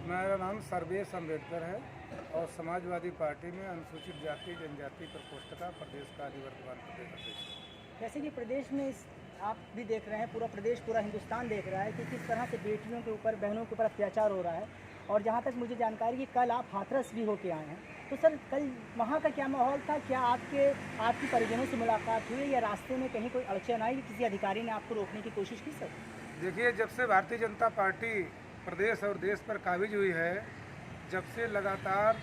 मेरा नाम सर्वेश अम्बेडकर है और समाजवादी पार्टी में अनुसूचित जाति जनजाति प्रकोष्ठ का प्रदेश का निवर्तमान प्रदेश अध्यक्ष हूँ। जैसे कि प्रदेश में आप भी देख रहे हैं, पूरा प्रदेश पूरा हिंदुस्तान देख रहा है कि किस तरह से बेटियों के ऊपर बहनों के ऊपर अत्याचार हो रहा है। और जहाँ तक मुझे जानकारी कि कल आप हाथरस भी होके आए हैं, तो सर कल वहाँ का क्या माहौल था? क्या आपकी परिजनों से मुलाकात हुई या रास्ते में कहीं कोई अड़चन आई, किसी अधिकारी ने आपको रोकने की कोशिश की? सर देखिए, जब से भारतीय जनता पार्टी प्रदेश और देश पर काबिज हुई है, जब से लगातार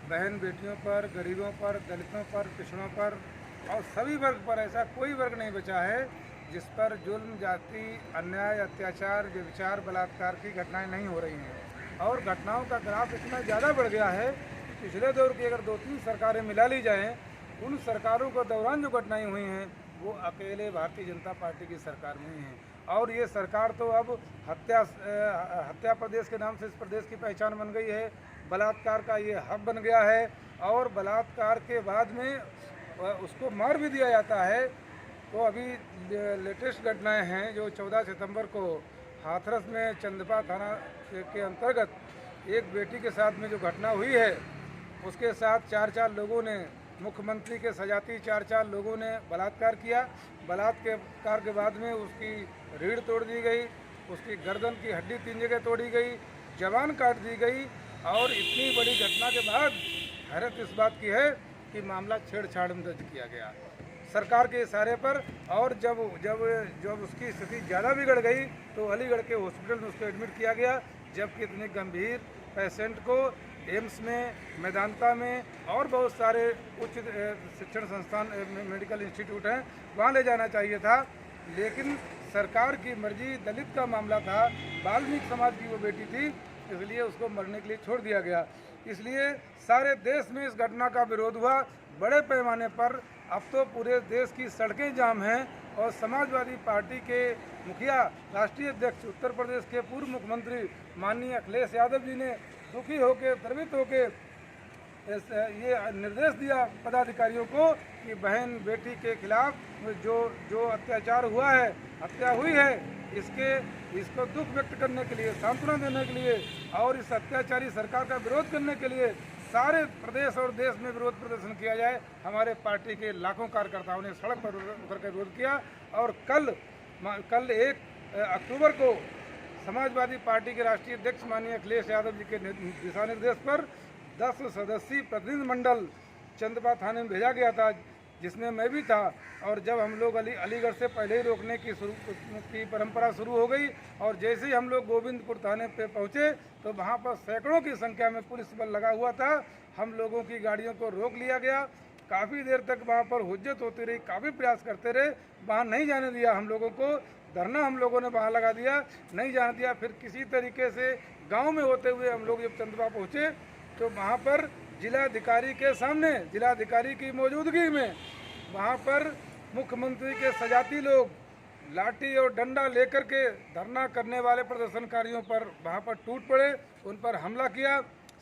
बहन बेटियों पर, गरीबों पर, दलितों पर, पिछड़ों पर और सभी वर्ग पर ऐसा कोई वर्ग नहीं बचा है जिस पर जुल्म, जाति, अन्याय, अत्याचार, व्यभिचार, बलात्कार की घटनाएं नहीं हो रही हैं। और घटनाओं का ग्राफ इतना ज़्यादा बढ़ गया है कि पिछले दौर की अगर 2-3 सरकारें मिला ली जाएं, उन सरकारों के दौरान जो घटनाएं हुई हैं वो अकेले भारतीय जनता पार्टी की सरकार में ही हैं। और ये सरकार तो अब हत्या प्रदेश के नाम से इस प्रदेश की पहचान बन गई है। बलात्कार का ये हब बन गया है और बलात्कार के बाद में उसको मार भी दिया जाता है। तो अभी लेटेस्ट घटनाएं हैं जो 14 सितंबर को हाथरस में चंदपा थाना के अंतर्गत एक बेटी के साथ में जो घटना हुई है, उसके साथ 4 लोगों ने, मुख्यमंत्री के सजाती 4 लोगों ने बलात्कार किया। बलात्कार के बाद में उसकी रीढ़ तोड़ दी गई, उसकी गर्दन की हड्डी 3 जगह तोड़ी गई, जबान काट दी गई। और इतनी बड़ी घटना के बाद हैरत इस बात की है कि मामला छेड़छाड़ में दर्ज किया गया सरकार के इशारे पर। और जब उसकी स्थिति ज़्यादा बिगड़ गई तो अलीगढ़ के हॉस्पिटल में उसको एडमिट किया गया, जबकि इतने गंभीर पेशेंट को एम्स में, मेदांता में और बहुत सारे उच्च शिक्षण संस्थान, मेडिकल इंस्टीट्यूट हैं, वहाँ ले जाना चाहिए था। लेकिन सरकार की मर्जी, दलित का मामला था, वाल्मीकि समाज की वो बेटी थी, इसलिए उसको मरने के लिए छोड़ दिया गया। इसलिए सारे देश में इस घटना का विरोध हुआ बड़े पैमाने पर। अब तो पूरे देश की सड़कें जाम हैं और समाजवादी पार्टी के मुखिया, राष्ट्रीय अध्यक्ष, उत्तर प्रदेश के पूर्व मुख्यमंत्री माननीय अखिलेश यादव जी ने दुखी होकर, द्रवित होकर ये निर्देश दिया पदाधिकारियों को कि बहन बेटी के खिलाफ जो अत्याचार हुआ है, हत्या हुई है, इसको दुख व्यक्त करने के लिए, सांत्वना देने के लिए और इस अत्याचारी सरकार का विरोध करने के लिए सारे प्रदेश और देश में विरोध प्रदर्शन किया जाए। हमारे पार्टी के लाखों कार्यकर्ताओं ने सड़क पर उतर कर विरोध किया। और कल 1 अक्टूबर को समाजवादी पार्टी के राष्ट्रीय अध्यक्ष माननीय अखिलेश यादव जी के दिशा निर्देश पर 10 सदस्यीय प्रतिनिधि मंडल चंदपा थाने में भेजा गया था, जिसमें मैं भी था। और जब हम लोग अलीगढ़ से पहले ही रोकने की परंपरा शुरू हो गई और जैसे ही हम लोग गोविंदपुर थाने पे पहुँचे तो वहाँ पर सैकड़ों की संख्या में पुलिस बल लगा हुआ था। हम लोगों की गाड़ियों को रोक लिया गया। काफ़ी देर तक वहाँ पर हुज्जत होती रही, काफ़ी प्रयास करते रहे, वहाँ नहीं जाने दिया हम लोगों को। धरना हम लोगों ने वहाँ लगा दिया, नहीं जाने दिया। फिर किसी तरीके से गाँव में होते हुए हम लोग जब चंदपा पहुँचे तो वहाँ पर जिलाधिकारी के सामने, जिलाधिकारी की मौजूदगी में वहाँ पर मुख्यमंत्री के सजाती लोग लाठी और डंडा लेकर के धरना करने वाले प्रदर्शनकारियों पर वहाँ पर टूट पड़े, उन पर हमला किया।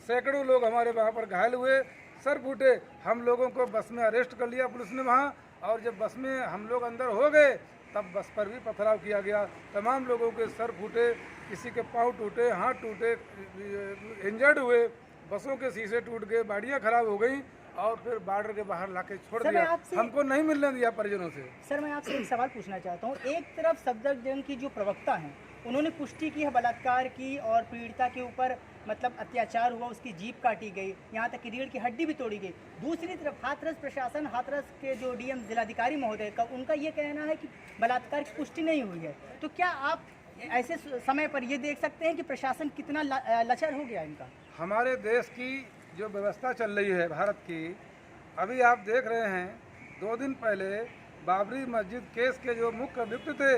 सैकड़ों लोग हमारे वहाँ पर घायल हुए, सर फूटे। हम लोगों को बस में अरेस्ट कर लिया पुलिस ने वहाँ। और जब बस में हम लोग अंदर हो गए तब बस पर भी पथराव किया गया। तमाम लोगों के सर फूटे, किसी के पाँव टूटे, हाथ टूटे, इंजर्ड हुए, बसों के शीशे टूट गए, गाड़ियाँ खराब हो गई और फिर बॉर्डर के बाहर लाके छोड़ दिया। हमको नहीं मिलने दिया परिजनों से। सर मैं आपसे एक सवाल पूछना चाहता हूँ। एक तरफ सफदरजंग की जो प्रवक्ता हैं उन्होंने पुष्टि की है बलात्कार की और पीड़िता के ऊपर मतलब अत्याचार हुआ, उसकी जीभ काटी गई, यहाँ तक कि रीढ़ की हड्डी भी तोड़ी गई। दूसरी तरफ हाथरस प्रशासन, हाथरस के जो डीएम जिलाधिकारी महोदय का, उनका ये कहना है कि बलात्कार की पुष्टि नहीं हुई है। तो क्या आप ऐसे समय पर ये देख सकते हैं कि प्रशासन कितना लचर हो गया इनका? हमारे देश की जो व्यवस्था चल रही है भारत की, अभी आप देख रहे हैं 2 दिन पहले बाबरी मस्जिद केस के जो मुख्य अभियुक्त थे,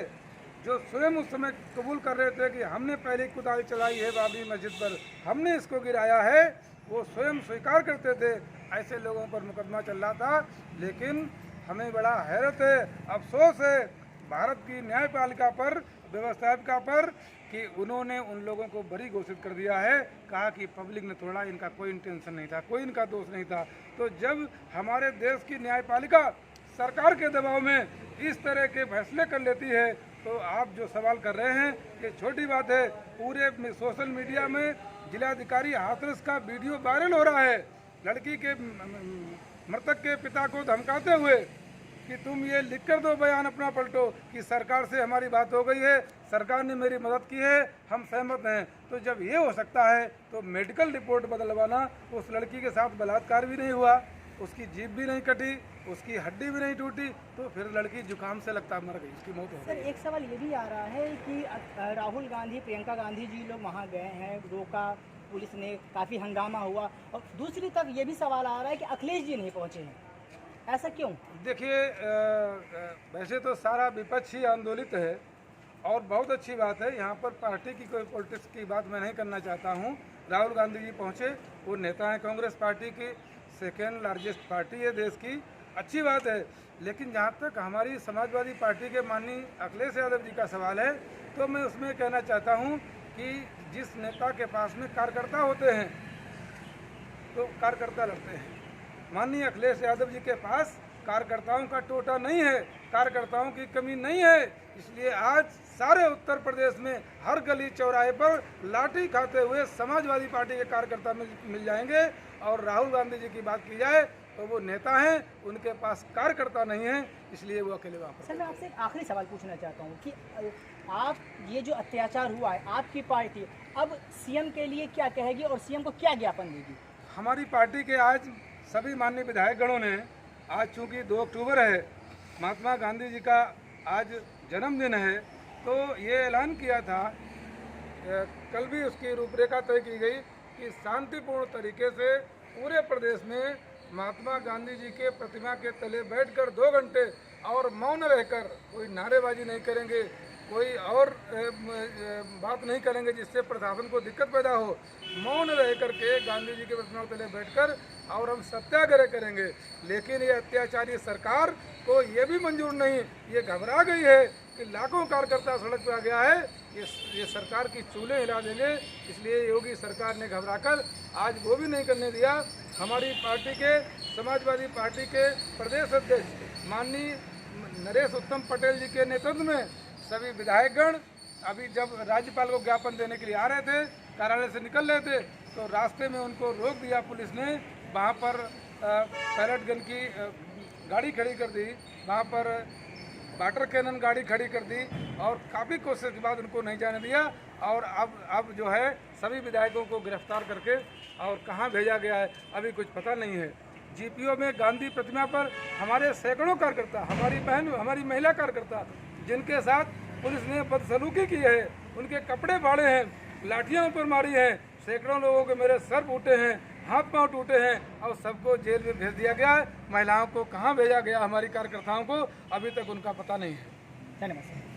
जो स्वयं उस समय कबूल कर रहे थे कि हमने पहले कुदाल चलाई है बाबरी मस्जिद पर, हमने इसको गिराया है, वो स्वयं स्वीकार करते थे। ऐसे लोगों पर मुकदमा चल रहा था। लेकिन हमें बड़ा हैरत है, अफसोस है भारत की न्यायपालिका पर, व्यवस्थापिका पर कि उन्होंने उन लोगों को बरी घोषित कर दिया है। कहा कि पब्लिक ने तोड़ा, इनका कोई इंटेंशन नहीं था, कोई इनका दोष नहीं था। तो जब हमारे देश की न्यायपालिका सरकार के दबाव में इस तरह के फैसले कर लेती है तो आप जो सवाल कर रहे हैं ये छोटी बात है। पूरे सोशल मीडिया में जिलाधिकारी हाथरस का वीडियो वायरल हो रहा है, लड़की के मृतक के पिता को धमकाते हुए कि तुम ये लिख कर दो बयान अपना पलटो कि सरकार से हमारी बात हो गई है, सरकार ने मेरी मदद की है, हम सहमत हैं। तो जब ये हो सकता है तो मेडिकल रिपोर्ट बदलवाना, उस लड़की के साथ बलात्कार भी नहीं हुआ, उसकी जीभ भी नहीं कटी, उसकी हड्डी भी नहीं टूटी, तो फिर लड़की जुकाम से लगता मर गई, उसकी मौत हो सर गई। एक सवाल ये भी आ रहा है कि राहुल गांधी, प्रियंका गांधी जी लोग वहाँ गए हैं, रोका पुलिस ने, काफ़ी हंगामा हुआ, और दूसरी तरफ ये भी सवाल आ रहा है कि अखिलेश जी नहीं पहुँचे हैं, ऐसा क्यों? देखिए, वैसे तो सारा विपक्ष ही आंदोलित है और बहुत अच्छी बात है। यहाँ पर पार्टी की कोई पॉलिटिक्स की बात मैं नहीं करना चाहता हूँ। राहुल गांधी जी पहुँचे, वो नेता हैं कांग्रेस पार्टी की, सेकेंड लार्जेस्ट पार्टी है देश की, अच्छी बात है। लेकिन जहाँ तक हमारी समाजवादी पार्टी के माननीय अखिलेश यादव जी का सवाल है, तो मैं उसमें कहना चाहता हूँ कि जिस नेता के पास में कार्यकर्ता होते हैं तो कार्यकर्ता लड़ते हैं। माननीय अखिलेश यादव जी के पास कार्यकर्ताओं का टोटा नहीं है, कार्यकर्ताओं की कमी नहीं है, इसलिए आज सारे उत्तर प्रदेश में हर गली चौराहे पर लाठी खाते हुए समाजवादी पार्टी के कार्यकर्ता मिल जाएंगे। और राहुल गांधी जी की बात की जाए तो वो नेता हैं, उनके पास कार्यकर्ता नहीं है, इसलिए वो अकेले वापस। सर मैं आपसे एक आखिरी सवाल पूछना चाहता हूँ कि आप ये जो अत्याचार हुआ है, आपकी पार्टी अब सीएम के लिए क्या कहेगी और सीएम को क्या ज्ञापन देगी? हमारी पार्टी के आज सभी माननीय विधायकगणों ने, आज चूँकि 2 अक्टूबर है, महात्मा गांधी जी का आज जन्मदिन है, तो ये ऐलान किया था, कल भी उसकी रूपरेखा तय की गई कि शांतिपूर्ण तरीके से पूरे प्रदेश में महात्मा गांधी जी के प्रतिमा के तले बैठकर 2 घंटे और मौन रहकर, कोई नारेबाजी नहीं करेंगे, कोई और बात नहीं करेंगे जिससे प्रशासन को दिक्कत पैदा हो, मौन रह करके गांधी जी के प्रतिमा तले बैठकर और हम सत्याग्रह करेंगे। लेकिन ये अत्याचारी सरकार को ये भी मंजूर नहीं, ये घबरा गई है कि लाखों कार्यकर्ता सड़क पर आ गया है, ये सरकार की चूल्हे हिला देंगे, इसलिए योगी सरकार ने घबराकर आज वो भी नहीं करने दिया। हमारी पार्टी के, समाजवादी पार्टी के प्रदेश अध्यक्ष माननीय नरेश उत्तम पटेल जी के नेतृत्व में सभी विधायकगण अभी जब राज्यपाल को ज्ञापन देने के लिए आ रहे थे, कार्यालय से निकल रहे थे, तो रास्ते में उनको रोक दिया पुलिस ने, वहाँ पर पैलेट गन की गाड़ी खड़ी कर दी, वहाँ पर वाटर कैनन गाड़ी खड़ी कर दी और काफ़ी कोशिश के बाद उनको नहीं जाने दिया। और अब जो है सभी विधायकों को गिरफ्तार करके और कहाँ भेजा गया है अभी कुछ पता नहीं है। जीपीओ में गांधी प्रतिमा पर हमारे सैकड़ों कार्यकर्ता, हमारी बहन, हमारी महिला कार्यकर्ता, जिनके साथ पुलिस ने बदसलूकी की है, उनके कपड़े फाड़े हैं, लाठियां पर मारी हैं, सैकड़ों लोगों के मेरे सर फूटे हैं, हाथ पांव टूटे हैं और सबको जेल में भेज दिया गया है। महिलाओं को कहाँ भेजा गया, हमारी कार्यकर्ताओं को, अभी तक उनका पता नहीं है। धन्यवाद सर।